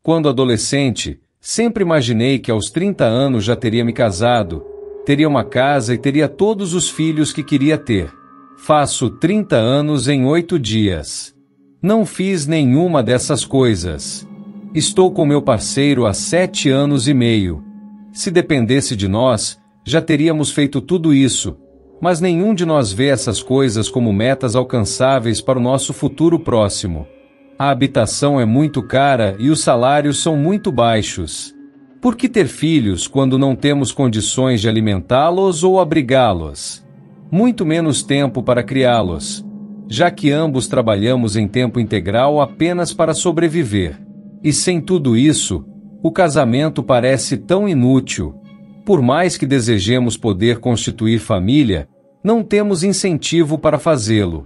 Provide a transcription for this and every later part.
Quando adolescente, sempre imaginei que aos 30 anos já teria me casado, teria uma casa e teria todos os filhos que queria ter. Faço 30 anos em 8 dias. Não fiz nenhuma dessas coisas. Estou com meu parceiro há 7 anos e meio. Se dependesse de nós, já teríamos feito tudo isso, mas nenhum de nós vê essas coisas como metas alcançáveis para o nosso futuro próximo. A habitação é muito cara e os salários são muito baixos. Por que ter filhos quando não temos condições de alimentá-los ou abrigá-los? Muito menos tempo para criá-los, já que ambos trabalhamos em tempo integral apenas para sobreviver. E sem tudo isso, o casamento parece tão inútil. Por mais que desejemos poder constituir família, não temos incentivo para fazê-lo.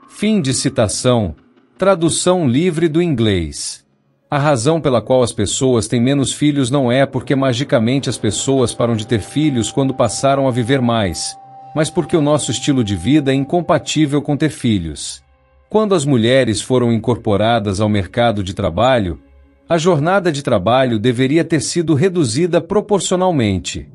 Fim de citação. Tradução livre do inglês. A razão pela qual as pessoas têm menos filhos não é porque magicamente as pessoas param de ter filhos quando passaram a viver mais, mas porque o nosso estilo de vida é incompatível com ter filhos. Quando as mulheres foram incorporadas ao mercado de trabalho, a jornada de trabalho deveria ter sido reduzida proporcionalmente.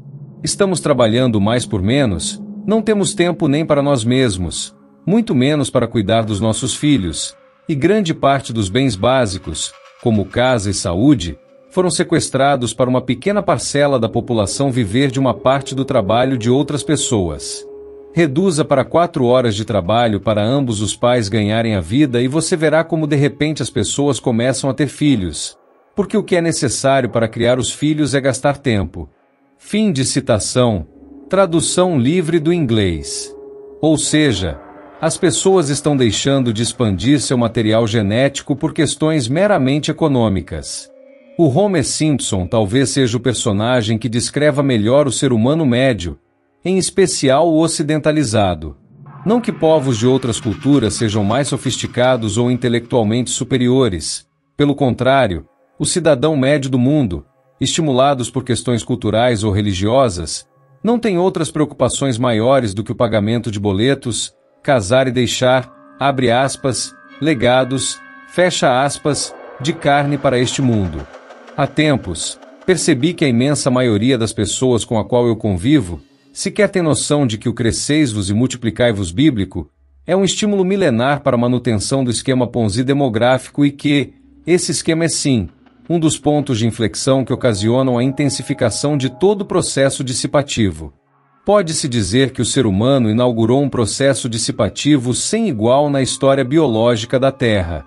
Estamos trabalhando mais por menos, não temos tempo nem para nós mesmos, muito menos para cuidar dos nossos filhos, e grande parte dos bens básicos, como casa e saúde, foram sequestrados para uma pequena parcela da população viver de uma parte do trabalho de outras pessoas. Reduza para 4 horas de trabalho para ambos os pais ganharem a vida e você verá como de repente as pessoas começam a ter filhos, porque o que é necessário para criar os filhos é gastar tempo. Fim de citação. Tradução livre do inglês. Ou seja, as pessoas estão deixando de expandir seu material genético por questões meramente econômicas. O Homer Simpson talvez seja o personagem que descreva melhor o ser humano médio, em especial o ocidentalizado. Não que povos de outras culturas sejam mais sofisticados ou intelectualmente superiores. Pelo contrário, o cidadão médio do mundo, estimulados por questões culturais ou religiosas, não tem outras preocupações maiores do que o pagamento de boletos, casar e deixar, abre aspas, legados, fecha aspas, de carne para este mundo. Há tempos, percebi que a imensa maioria das pessoas com a qual eu convivo sequer tem noção de que o cresceis-vos e multiplicai-vos bíblico é um estímulo milenar para a manutenção do esquema Ponzi demográfico e que, esse esquema é sim, um dos pontos de inflexão que ocasionam a intensificação de todo o processo dissipativo. Pode-se dizer que o ser humano inaugurou um processo dissipativo sem igual na história biológica da Terra.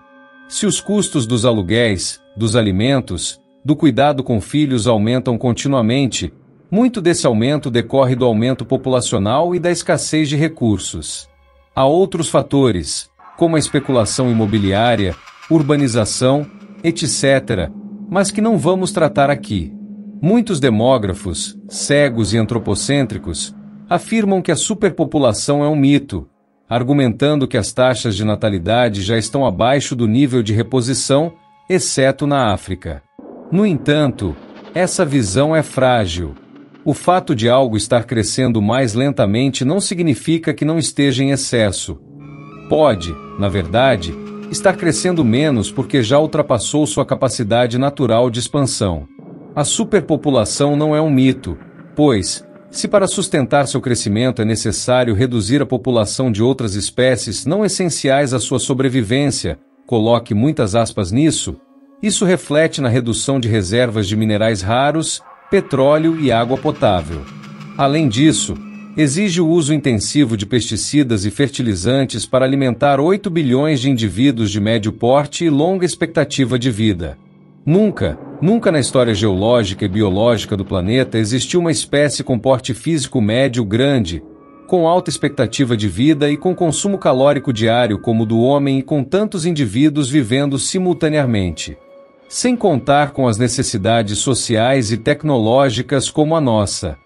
Se os custos dos aluguéis, dos alimentos, do cuidado com filhos aumentam continuamente, muito desse aumento decorre do aumento populacional e da escassez de recursos. Há outros fatores, como a especulação imobiliária, urbanização, etc., mas que não vamos tratar aqui. Muitos demógrafos, cegos e antropocêntricos, afirmam que a superpopulação é um mito, argumentando que as taxas de natalidade já estão abaixo do nível de reposição, exceto na África. No entanto, essa visão é frágil. O fato de algo estar crescendo mais lentamente não significa que não esteja em excesso. Pode, na verdade, estar crescendo menos porque já ultrapassou sua capacidade natural de expansão. A superpopulação não é um mito, pois, se para sustentar seu crescimento é necessário reduzir a população de outras espécies não essenciais à sua sobrevivência, coloque muitas aspas nisso, isso reflete na redução de reservas de minerais raros, petróleo e água potável. Além disso, exige o uso intensivo de pesticidas e fertilizantes para alimentar 8 bilhões de indivíduos de médio porte e longa expectativa de vida. Nunca na história geológica e biológica do planeta existiu uma espécie com porte físico médio grande, com alta expectativa de vida e com consumo calórico diário como o do homem e com tantos indivíduos vivendo simultaneamente. Sem contar com as necessidades sociais e tecnológicas como a nossa.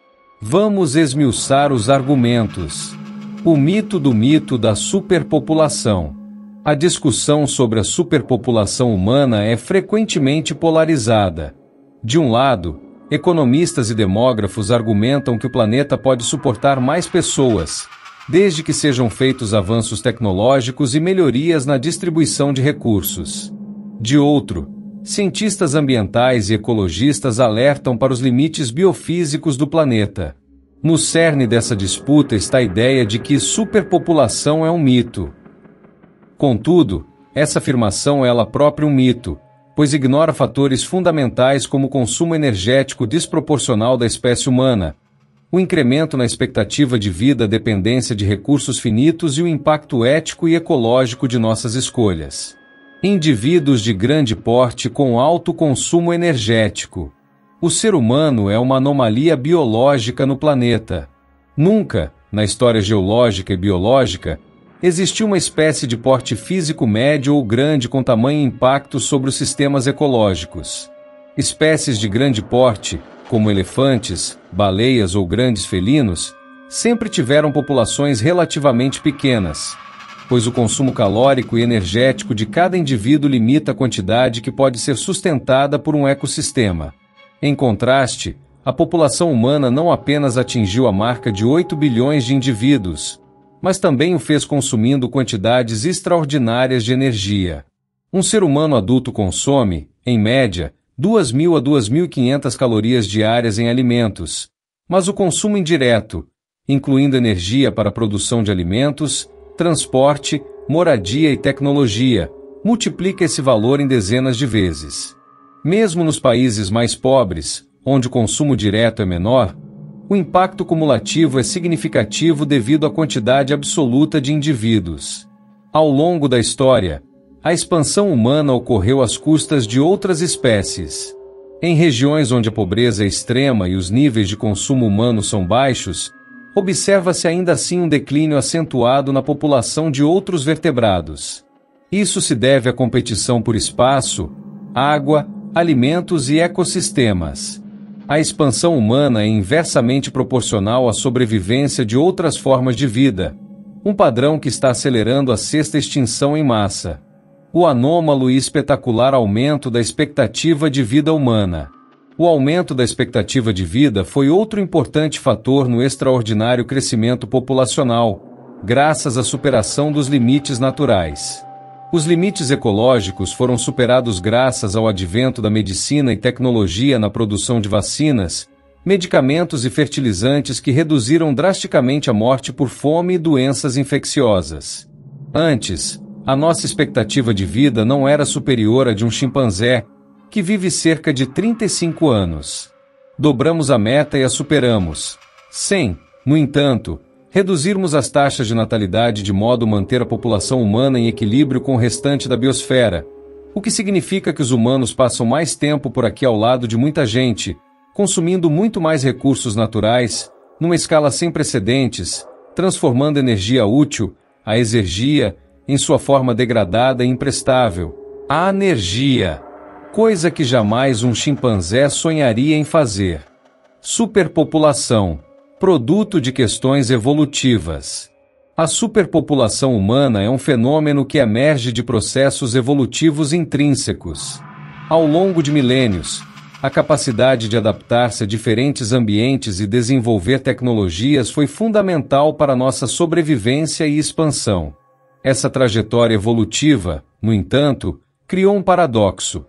Vamos esmiuçar os argumentos. O mito do mito da superpopulação. A discussão sobre a superpopulação humana é frequentemente polarizada. De um lado, economistas e demógrafos argumentam que o planeta pode suportar mais pessoas, desde que sejam feitos avanços tecnológicos e melhorias na distribuição de recursos. De outro, Cientistas ambientais e ecologistas alertam para os limites biofísicos do planeta. No cerne dessa disputa está a ideia de que superpopulação é um mito. Contudo, essa afirmação é ela própria um mito, pois ignora fatores fundamentais como o consumo energético desproporcional da espécie humana, o incremento na expectativa de vida, a dependência de recursos finitos e o impacto ético e ecológico de nossas escolhas. Indivíduos de grande porte com alto consumo energético. O ser humano é uma anomalia biológica no planeta. Nunca, na história geológica e biológica, existiu uma espécie de porte físico médio ou grande com tamanho impacto sobre os sistemas ecológicos. Espécies de grande porte, como elefantes, baleias ou grandes felinos, sempre tiveram populações relativamente pequenas, pois o consumo calórico e energético de cada indivíduo limita a quantidade que pode ser sustentada por um ecossistema. Em contraste, a população humana não apenas atingiu a marca de 8 bilhões de indivíduos, mas também o fez consumindo quantidades extraordinárias de energia. Um ser humano adulto consome, em média, 2.000 a 2.500 calorias diárias em alimentos, mas o consumo indireto, incluindo energia para a produção de alimentos, transporte, moradia e tecnologia, multiplica esse valor em dezenas de vezes. Mesmo nos países mais pobres, onde o consumo direto é menor, o impacto cumulativo é significativo devido à quantidade absoluta de indivíduos. Ao longo da história, a expansão humana ocorreu às custas de outras espécies. Em regiões onde a pobreza é extrema e os níveis de consumo humano são baixos, observa-se ainda assim um declínio acentuado na população de outros vertebrados. Isso se deve à competição por espaço, água, alimentos e ecossistemas. A expansão humana é inversamente proporcional à sobrevivência de outras formas de vida, um padrão que está acelerando a sexta extinção em massa. O anômalo e espetacular aumento da expectativa de vida humana. O aumento da expectativa de vida foi outro importante fator no extraordinário crescimento populacional, graças à superação dos limites naturais. Os limites ecológicos foram superados graças ao advento da medicina e tecnologia na produção de vacinas, medicamentos e fertilizantes que reduziram drasticamente a morte por fome e doenças infecciosas. Antes, a nossa expectativa de vida não era superior à de um chimpanzé, que vive cerca de 35 anos. Dobramos a meta e a superamos. Sem, no entanto, reduzirmos as taxas de natalidade de modo a manter a população humana em equilíbrio com o restante da biosfera, o que significa que os humanos passam mais tempo por aqui ao lado de muita gente, consumindo muito mais recursos naturais, numa escala sem precedentes, transformando energia útil, a exergia, em sua forma degradada e imprestável, a energia, coisa que jamais um chimpanzé sonharia em fazer. Superpopulação, produto de questões evolutivas. A superpopulação humana é um fenômeno que emerge de processos evolutivos intrínsecos. Ao longo de milênios, a capacidade de adaptar-se a diferentes ambientes e desenvolver tecnologias foi fundamental para nossa sobrevivência e expansão. Essa trajetória evolutiva, no entanto, criou um paradoxo.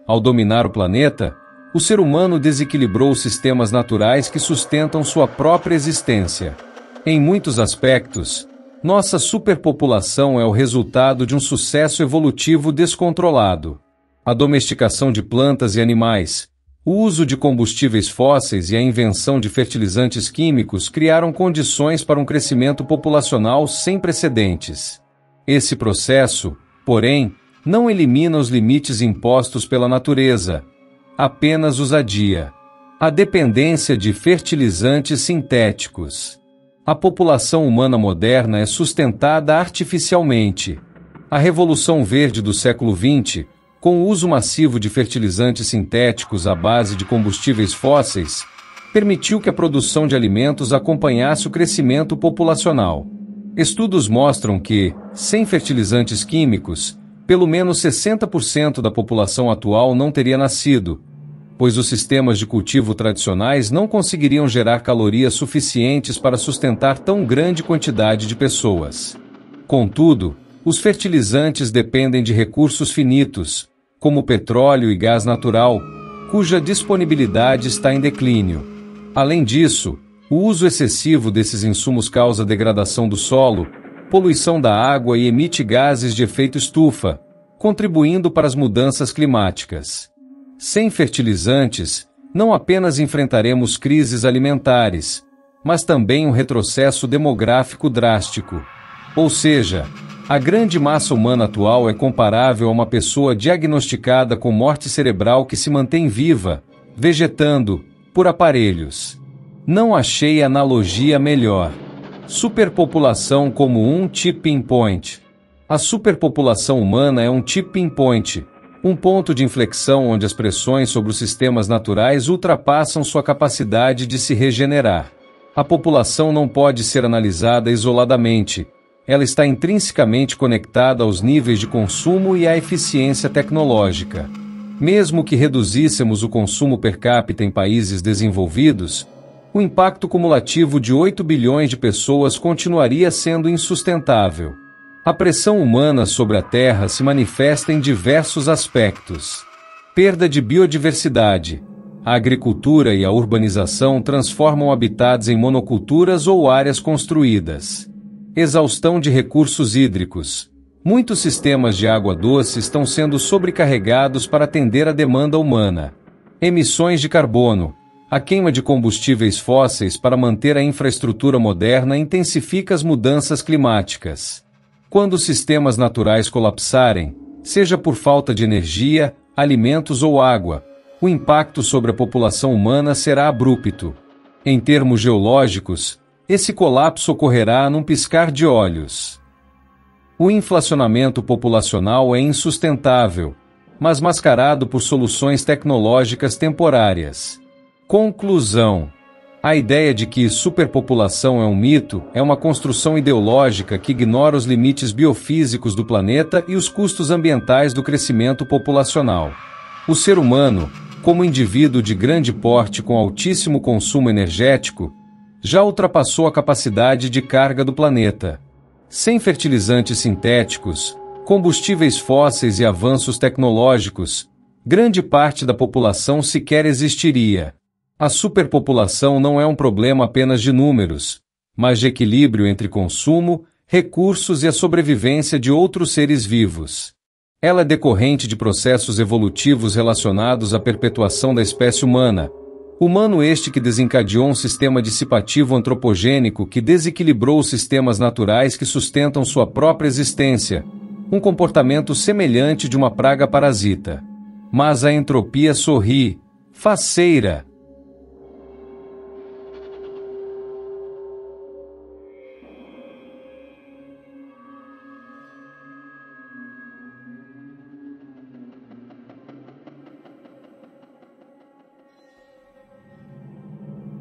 Ao dominar o planeta, o ser humano desequilibrou os sistemas naturais que sustentam sua própria existência. Em muitos aspectos, nossa superpopulação é o resultado de um sucesso evolutivo descontrolado. A domesticação de plantas e animais, o uso de combustíveis fósseis e a invenção de fertilizantes químicos criaram condições para um crescimento populacional sem precedentes. Esse processo, porém, não elimina os limites impostos pela natureza, apenas os adia. A dependência de fertilizantes sintéticos. A população humana moderna é sustentada artificialmente. A Revolução Verde do século XX, com o uso massivo de fertilizantes sintéticos à base de combustíveis fósseis, permitiu que a produção de alimentos acompanhasse o crescimento populacional. Estudos mostram que, sem fertilizantes químicos, pelo menos 60% da população atual não teria nascido, pois os sistemas de cultivo tradicionais não conseguiriam gerar calorias suficientes para sustentar tão grande quantidade de pessoas. Contudo, os fertilizantes dependem de recursos finitos, como petróleo e gás natural, cuja disponibilidade está em declínio. Além disso, o uso excessivo desses insumos causa degradação do solo, poluição da água e emite gases de efeito estufa, contribuindo para as mudanças climáticas. Sem fertilizantes, não apenas enfrentaremos crises alimentares, mas também um retrocesso demográfico drástico. Ou seja, a grande massa humana atual é comparável a uma pessoa diagnosticada com morte cerebral que se mantém viva, vegetando, por aparelhos. Não achei analogia melhor. Superpopulação como um tipping point. A superpopulação humana é um tipping point, um ponto de inflexão onde as pressões sobre os sistemas naturais ultrapassam sua capacidade de se regenerar. A população não pode ser analisada isoladamente. Ela está intrinsecamente conectada aos níveis de consumo e à eficiência tecnológica. Mesmo que reduzíssemos o consumo per capita em países desenvolvidos, o impacto cumulativo de 8 bilhões de pessoas continuaria sendo insustentável. A pressão humana sobre a Terra se manifesta em diversos aspectos. Perda de biodiversidade. A agricultura e a urbanização transformam habitats em monoculturas ou áreas construídas. Exaustão de recursos hídricos. Muitos sistemas de água doce estão sendo sobrecarregados para atender à demanda humana. Emissões de carbono. A queima de combustíveis fósseis para manter a infraestrutura moderna intensifica as mudanças climáticas. Quando os sistemas naturais colapsarem, seja por falta de energia, alimentos ou água, o impacto sobre a população humana será abrupto. Em termos geológicos, esse colapso ocorrerá num piscar de olhos. O inflacionamento populacional é insustentável, mas mascarado por soluções tecnológicas temporárias. Conclusão. A ideia de que superpopulação é um mito é uma construção ideológica que ignora os limites biofísicos do planeta e os custos ambientais do crescimento populacional. O ser humano, como indivíduo de grande porte com altíssimo consumo energético, já ultrapassou a capacidade de carga do planeta. Sem fertilizantes sintéticos, combustíveis fósseis e avanços tecnológicos, grande parte da população sequer existiria. A superpopulação não é um problema apenas de números, mas de equilíbrio entre consumo, recursos e a sobrevivência de outros seres vivos. Ela é decorrente de processos evolutivos relacionados à perpetuação da espécie humana. Humano este que desencadeou um sistema dissipativo antropogênico que desequilibrou os sistemas naturais que sustentam sua própria existência, um comportamento semelhante de uma praga parasita. Mas a entropia sorri, faceira.